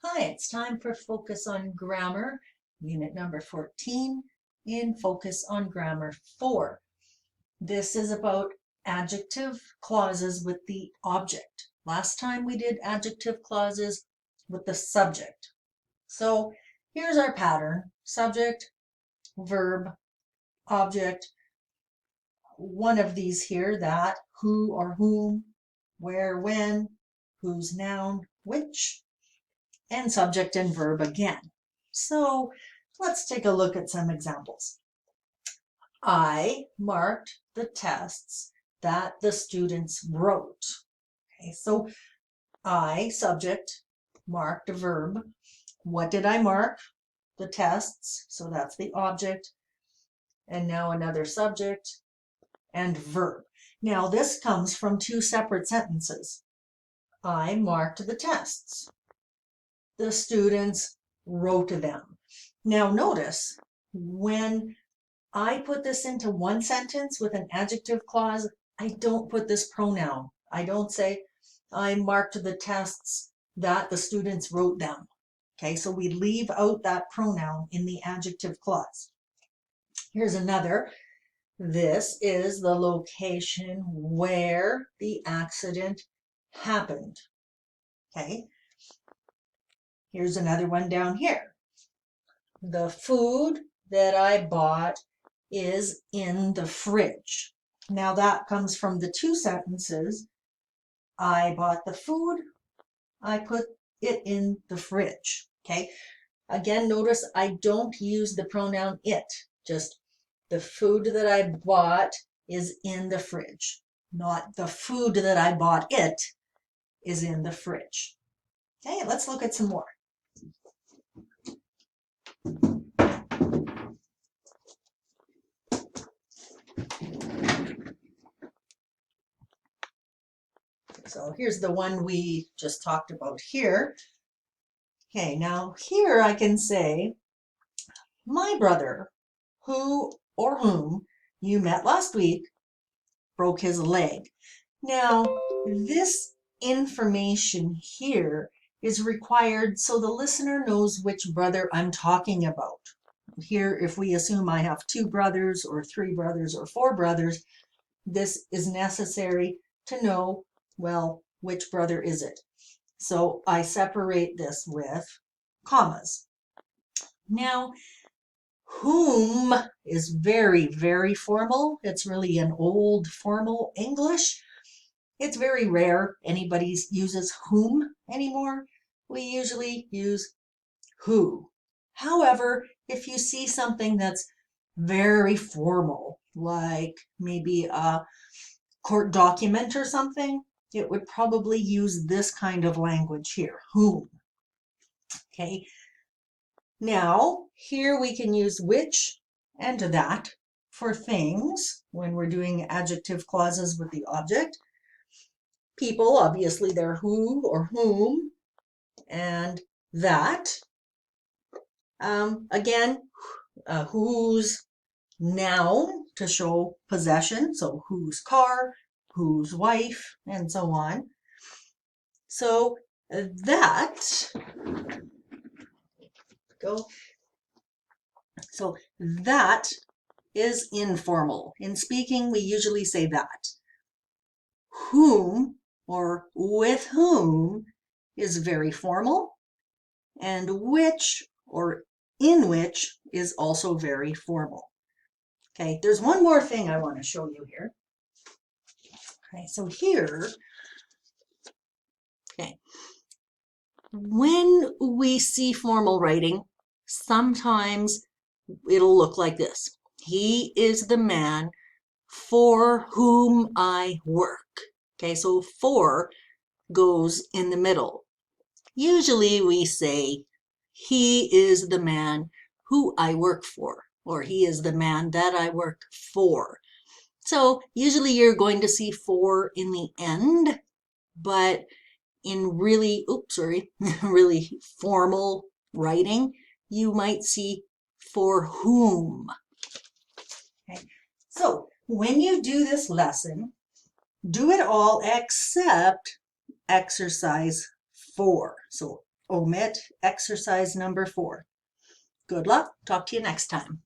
Hi, it's time for Focus on Grammar, unit number 14 in Focus on Grammar 4. This is about adjective clauses with the object. Last time we did adjective clauses with the subject. So here's our pattern: subject, verb, object, one of these here, that, who or whom, where, when, whose, noun, which, and subject and verb again. So let's take a look at some examples. I marked the tests that the students wrote. Okay, so I, subject, marked a verb. What did I mark? The tests, so that's the object. And now another subject and verb. Now this comes from two separate sentences. I marked the tests. The students wrote them. Now notice, when I put this into one sentence with an adjective clause, I don't put this pronoun. I don't say, I marked the tests that the students wrote them. Okay, so we leave out that pronoun in the adjective clause. Here's another. This is the location where the accident happened. Okay, here's another one down here. The food that I bought is in the fridge. Now that comes from the two sentences. I bought the food. I put it in the fridge. Okay. Again, notice I don't use the pronoun it. Just the food that I bought is in the fridge. Not the food that I bought it is in the fridge. Okay, let's look at some more. So here's the one we just talked about here. Okay, now here I can say, my brother, who or whom you met last week, broke his leg. Now, this information here is required so the listener knows which brother I'm talking about. Here, if we assume I have two brothers or three brothers or four brothers, this is necessary to know, well, which brother is it? So I separate this with commas. Now, whom is very, very formal. It's really an old formal English. It's very rare anybody uses whom anymore. We usually use who. However, if you see something that's very formal, like maybe a court document or something, it would probably use this kind of language here, whom. Okay. Now, here we can use which and that for things when we're doing adjective clauses with the object. People, obviously, they're who or whom, and that. Again, whose, noun to show possession, so whose car, whose wife, and so on. So that, go. So that is informal. In speaking, we usually say that. Whom or with whom is very formal, and which or in which is also very formal. Okay, there's one more thing I want to show you here. Okay, so here, okay, when we see formal writing, sometimes it'll look like this. He is the man for whom I work. Okay, so for goes in the middle. Usually we say, he is the man who I work for, or he is the man that I work for. So usually you're going to see for in the end, but in really, really formal writing, you might see for whom. Okay. So when you do this lesson, do it all except exercise 4. So omit exercise number 4. Good luck. Talk to you next time.